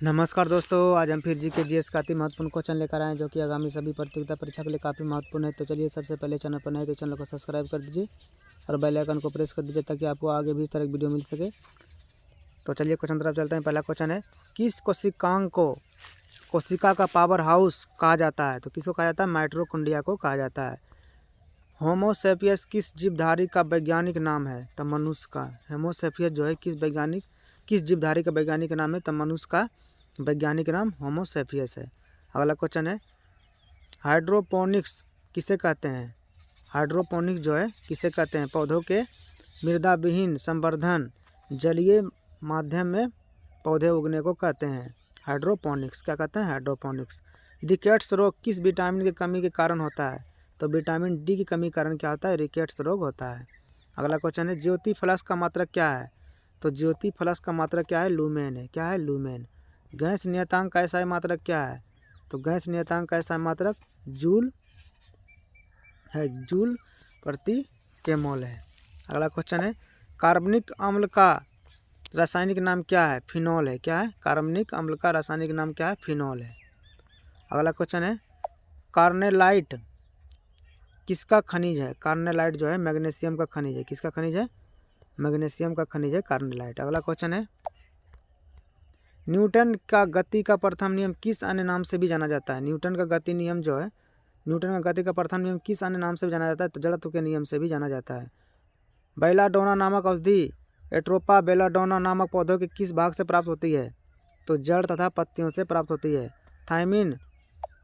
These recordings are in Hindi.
नमस्कार दोस्तों, आज हम फिर जीके जीएस का अति महत्वपूर्ण क्वेश्चन लेकर आए हैं जो कि आगामी सभी प्रतियोगिता परीक्षा के लिए काफ़ी महत्वपूर्ण है। तो चलिए सबसे पहले चैनल पर नए तो चैनल को सब्सक्राइब कर दीजिए और बेल आइकन को प्रेस कर दीजिए ताकि आपको आगे भी इस तरह की वीडियो मिल सके। तो चलिए क्वेश्चन तरफ चलते हैं। पहला क्वेश्चन है, किस कोशिकांग को कोशिका का पावर हाउस कहा जाता है? तो किसको कहा जाता है? माइटोकॉन्ड्रिया को कहा जाता है। होमो सेपियस किस जीवधारी का वैज्ञानिक नाम है? तो मनुष्य का। होमो सेपियस जो है किस जीवधारी का वैज्ञानिक नाम है? तो मनुष्य का वैज्ञानिक नाम होमो सेपियस है। अगला क्वेश्चन है, हाइड्रोपोनिक्स किसे कहते हैं? हाइड्रोपोनिक्स जो है किसे कहते हैं? पौधों के मृदा विहीन संवर्धन जलीय माध्यम में पौधे उगने को कहते हैं हाइड्रोपोनिक्स। क्या कहते हैं? हाइड्रोपोनिक्स। रिकेट्स रोग किस विटामिन की कमी के कारण होता है? तो विटामिन डी की कमी के कारण क्या होता है? रिकेट्स रोग होता है। अगला क्वेश्चन है, ज्योति फ्लक्स का मात्रक क्या है? तो ज्योति फ्लक्स का मात्रक क्या है? लूमेन है। क्या है? लूमेन। गैस नियतांक का ऐसा मात्रक क्या है? तो गैस नियतांक का ऐसा मात्रक जूल है, जूल प्रति केमोल है। अगला क्वेश्चन है, कार्बनिक अम्ल का रासायनिक नाम क्या है? फिनॉल है। क्या है? कार्बनिक अम्ल का रासायनिक नाम क्या है? फिनॉल है। अगला क्वेश्चन है, कार्नेलाइट किसका खनिज है? कार्नेलाइट जो है मैग्नीशियम का खनिज है। किसका खनिज है? मैग्नीशियम का खनिज है कार्नेलाइट। अगला क्वेश्चन है, न्यूटन का गति का प्रथम नियम किस अन्य नाम से भी जाना जाता है? न्यूटन का गति नियम जो है, न्यूटन का गति का प्रथम नियम किस अन्य नाम से भी जाना जाता है? तो जड़त्व के नियम से भी जाना जाता है। बेलाडोना नामक औषधि एट्रोपा बेलाडोना नामक पौधों के किस भाग से प्राप्त होती है? तो जड़ तथा पत्तियों से प्राप्त होती है। थायमिन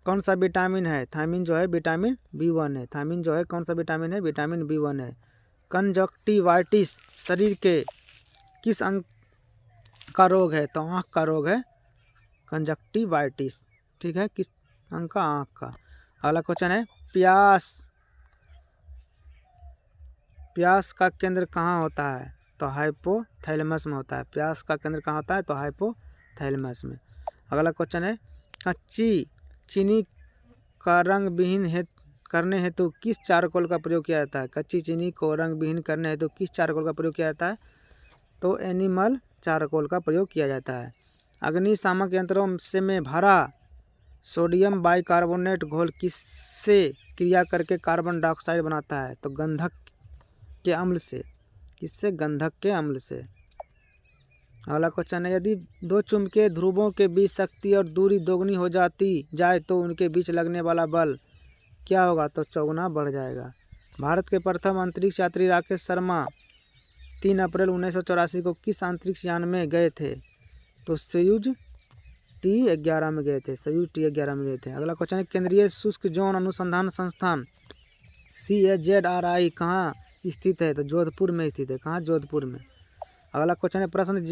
कौन सा विटामिन है? थायमिन जो है विटामिन B1 है। थायमिन जो है कौन सा विटामिन है? विटामिन B1 है। कंजक्टिवाइटिस शरीर के किस अंग का रोग है? तो आँख का रोग है कंजक्टिवाइटिस। ठीक है, किस अंग का? आँख का। अगला क्वेश्चन है, प्यास का केंद्र कहाँ होता है? तो हाइपोथैलेमस में होता है। प्यास का केंद्र कहाँ होता है? तो हाइपोथैलेमस में। अगला क्वेश्चन है, कच्ची चीनी का रंग विहीन करने हेतु किस चारकोल का प्रयोग किया जाता है? कच्ची चीनी को रंग विहीन करने हेतु किस चारकोल का प्रयोग किया जाता है? तो एनिमल चारकोल का प्रयोग किया जाता है। अग्निशामक यंत्रों से में भरा सोडियम बाइकार्बोनेट घोल किससे क्रिया करके कार्बन डाइऑक्साइड बनाता है? तो गंधक के अम्ल से। किससे? गंधक के अम्ल से। अगला क्वेश्चन है, यदि दो चुंबकीय ध्रुवों के बीच शक्ति और दूरी दोगुनी हो जाती जाए तो उनके बीच लगने वाला बल क्या होगा? तो चौगुना बढ़ जाएगा। भारत के प्रथम अंतरिक्ष यात्री राकेश शर्मा 3 अप्रैल 1984 को किस अंतरिक्ष यान में गए थे? तो सोयूज T11 में गए थे। सोयूज T11 में गए थे। अगला क्वेश्चन है, केंद्रीय शुष्क जौन अनुसंधान संस्थान CSZRI कहाँ स्थित है? तो जोधपुर में स्थित है। कहाँ? जोधपुर में। अगला क्वेश्चन है, प्रश्न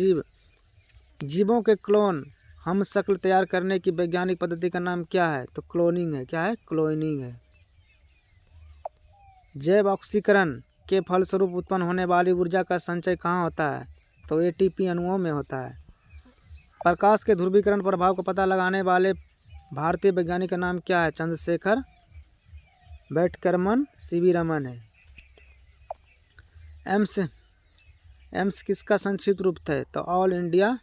जीवों के क्लोन हम शक्ल तैयार करने की वैज्ञानिक पद्धति का नाम क्या है? तो क्लोनिंग है। क्या है? क्लोनिंग है। जैव ऑक्सीकरण के फलस्वरूप उत्पन्न होने वाली ऊर्जा का संचय कहाँ होता है? तो ATP अणुओं में होता है। प्रकाश के ध्रुवीकरण प्रभाव का पता लगाने वाले भारतीय वैज्ञानिक का नाम क्या है? चंद्रशेखर बैटकरमन CV रमन है। एम्स किसका संक्षिप्त रूप है? तो all India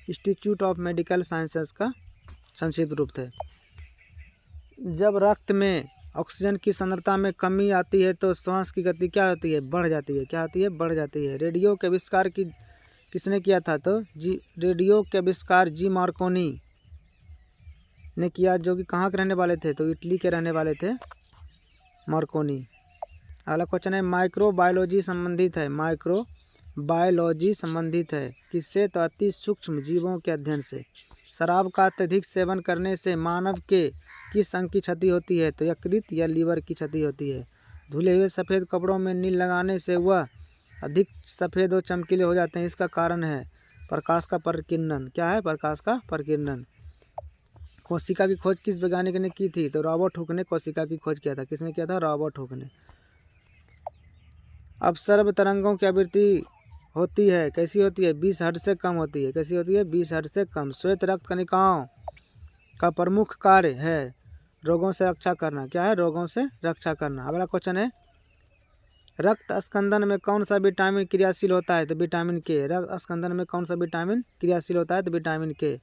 institute of medical sciences का संक्षिप्त रूप है। जब रक्त में ऑक्सीजन की सांद्रता में कमी आती है तो श्वास की गति क्या होती है? बढ़ जाती है। क्या होती है? बढ़ जाती है। रेडियो के आविष्कार किसने किया था? तो रेडियो के आविष्कार जी मार्कोनी ने किया, जो कि कहाँ के रहने वाले थे? तो इटली के रहने वाले थे मार्कोनी। अगला क्वेश्चन है, माइक्रोबायोलॉजी संबंधित है किससे? तो अति सूक्ष्म जीवों के अध्ययन से। शराब का अत्यधिक सेवन करने से मानव के किस अंग की क्षति होती है? तो यकृत या लीवर की क्षति होती है। धुले हुए सफ़ेद कपड़ों में नील लगाने से वह अधिक सफ़ेद और चमकीले हो जाते हैं। इसका कारण है प्रकाश का प्रकीर्णन। क्या है? प्रकाश का प्रकीर्णन। कोशिका की खोज किस वैज्ञानिक ने की थी? तो रॉबर्ट हुक ने कोशिका की खोज किया था। किसने किया था? रॉबर्ट हुक ने। अपसर्व तरंगों की आवृत्ति होती है, कैसी होती है? 20 हर्ट्ज से कम होती है। कैसी होती है? 20 हर्ट्ज से कम। श्वेत रक्त कणिकाओं का प्रमुख कार्य है रोगों से रक्षा करना। क्या है? रोगों से रक्षा करना। अगला क्वेश्चन है, रक्त स्कंदन में कौन सा विटामिन क्रियाशील होता है? तो विटामिन के। रक्त स्कंदन में कौन सा विटामिन क्रियाशील होता है? तो विटामिन के।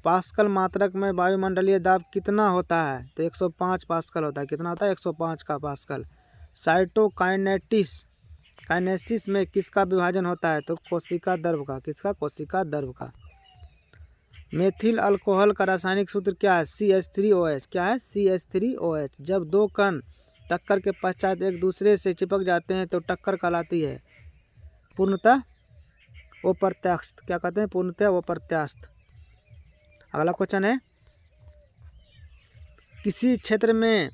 पास्कल मात्रक में वायुमंडलीय दाब कितना होता है? तो 105 पास्कल होता है। कितना होता है? 105 का पास्कल। काइनेसिस में किसका विभाजन होता है? तो कोशिका द्रव का। किसका? कोशिका द्रव का। मेथिल अल्कोहल का रासायनिक सूत्र क्या है? CH3OH। क्या है? CH3OH। जब दो कण टक्कर के पश्चात एक दूसरे से चिपक जाते हैं तो टक्कर कहलाती है पूर्णतः अप्रत्यास्थ। क्या कहते हैं? पूर्णतः अप्रत्यास्थ। अगला क्वेश्चन है, किसी क्षेत्र में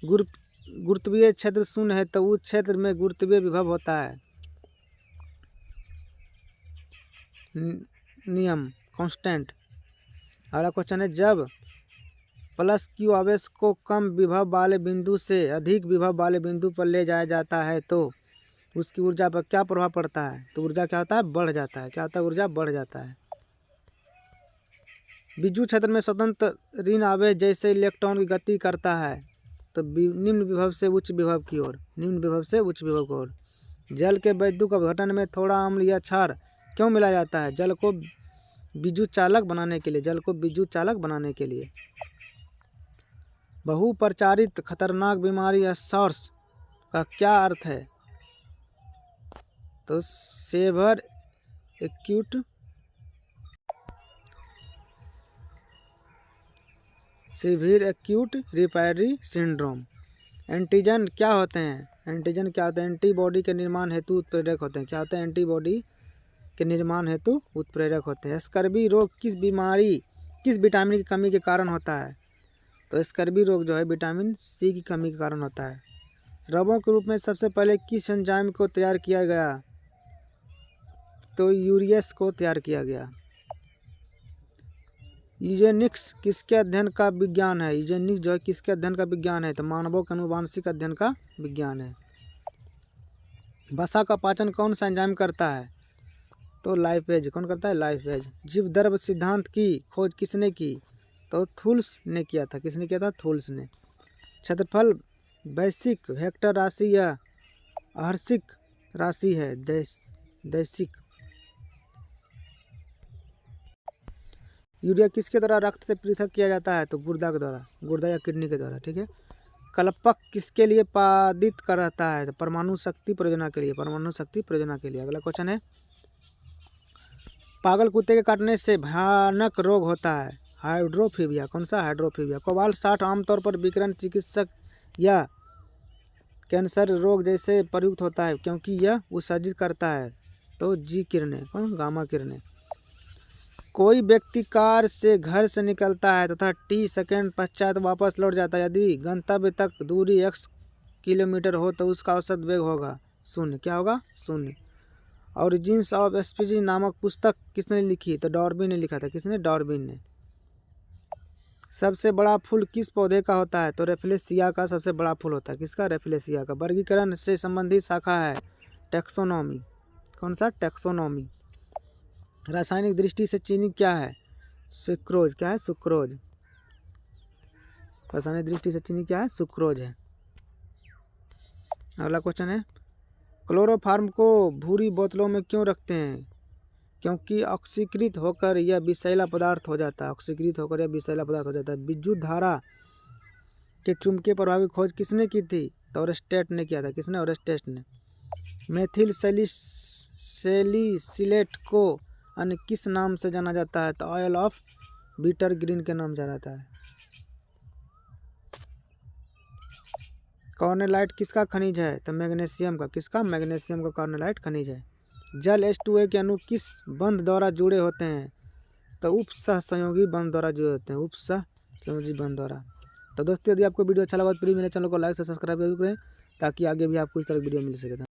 गुरुत्वीय क्षेत्र शून्य है तो उस क्षेत्र में गुरुत्वीय विभव होता है। नियम कांस्टेंट। अगला क्वेश्चन है, जब प्लस Q आवेश को कम विभव वाले बिंदु से अधिक विभव वाले बिंदु पर ले जाया जाता है तो उसकी ऊर्जा पर क्या प्रभाव पड़ता है? तो ऊर्जा क्या होता है? बढ़ जाता है। क्या होता है? ऊर्जा बढ़ जाता है। विद्युत क्षेत्र में स्वतंत्र ऋण आवेश जैसे इलेक्ट्रॉन की गति करता है तो निम्न विभव से उच्च विभव की ओर। निम्न विभव से उच्च विभव की ओर। जल के वैद्युत अपघटन में थोड़ा अम्ल या क्षार क्यों मिलाया जाता है? जल को विद्युत चालक बनाने के लिए। जल को विद्युत चालक बनाने के लिए। बहुप्रचारित खतरनाक बीमारी SARS का क्या अर्थ है? तो severe acute severe acute respiratory syndrome. Antigen क्या होते हैं? एंटीजन क्या होते हैं? एंटीबॉडी के निर्माण हेतु उत्प्रेरक होते हैं। क्या होते हैं? एंटीबॉडी के निर्माण हेतु उत्प्रेरक होते हैं। स्कर्वी रोग किस विटामिन की कमी के कारण होता है? तो स्कर्वी रोग जो है विटामिन C की कमी के कारण होता है। रबों के रूप में सबसे पहले किस एंजाइम को तैयार किया गया? तो यूरियस को तैयार किया गया। यूजेनिक्स किसके अध्ययन का विज्ञान है? यूजेनिक्स जो है किसके अध्ययन का विज्ञान है? तो मानवों के अनुवांशिक अध्ययन का विज्ञान है। वसा का पाचन कौन सा एंजाइम करता है? तो लाइपेज। कौन करता है? लाइपेज। जीव द्रव्य सिद्धांत की खोज किसने की? तो थूल्स ने किया था। किसने किया था? थूल्स ने। क्षेत्रफल वैश्विक वेक्टर राशि या आंशिक राशि है? दैशिक। यूरिया किसके द्वारा रक्त से पृथक किया जाता है? तो गुर्दा के द्वारा। गुर्दा या किडनी के द्वारा। ठीक है। कल्पक किसके लिए पादित करता है? तो परमाणु शक्ति परियोजना के लिए। परमाणु शक्ति परियोजना के लिए। अगला क्वेश्चन है, पागल कुत्ते के काटने से भयानक रोग होता है? हाइड्रोफोबिया। कौन सा? हाइड्रोफोबिया। कोबाल्ट 60 आमतौर पर विकिरण चिकित्सक या कैंसर रोग जैसे प्रयुक्त होता है क्योंकि यह उत्सर्जित करता है। तो जी किरणें। कौन? गामा किरणें। कोई व्यक्ति कार से घर से निकलता है तथा T सेकंड पश्चात वापस लौट जाता है। यदि गंतव्य तक दूरी x किलोमीटर हो तो उसका औसत वेग होगा 0। क्या होगा? 0। ऑरिजिन्स ऑफ स्पीशीज नामक पुस्तक किसने लिखी? तो डार्विन ने लिखा था। किसने? डार्विन ने। सबसे बड़ा फूल किस पौधे का होता है? तो रेफलेसिया का सबसे बड़ा फूल होता है। किसका? रेफलेसिया का। वर्गीकरण से संबंधित शाखा है टैक्सोनॉमी। कौन सा? टैक्सोनॉमी। रासायनिक दृष्टि से चीनी क्या है? सुक्रोज। क्या है? सुक्रोज। रासायनिक दृष्टि से चीनी क्या है? सुक्रोज है। अगला क्वेश्चन है, क्लोरोफार्म को भूरी बोतलों में क्यों रखते हैं? क्योंकि ऑक्सीकृत होकर यह विषैला पदार्थ हो जाता है। ऑक्सीकृत होकर यह विषैला पदार्थ हो जाता है। विद्युत धारा के चुंबकीय प्रभाव की खोज किसने की थी? तो ओरेस्टेट ने किया था। किसने? ओरेस्टेट ने। मेथिल सैलिसिलेट को अन्य किस नाम से जाना जाता है? तो ऑयल ऑफ बीटर ग्रीन के नाम जाना जाता है। कॉर्नेलाइट किसका खनिज है? तो मैग्नीशियम का। किसका? मैग्नीशियम का कॉर्नेलाइट खनिज है। जल H2O के अणु किस बंध द्वारा जुड़े होते हैं? तो उपसहसंयोगी बंध द्वारा जुड़े होते हैं। उपसहसंयोगी बंध द्वारा। तो दोस्तों, यदि आपको वीडियो अच्छा लगा तो प्लीज़ मेरे चैनल को लाइक से सब्सक्राइब जरूर करें ताकि आगे भी आपको इस तरह की वीडियो मिल सके।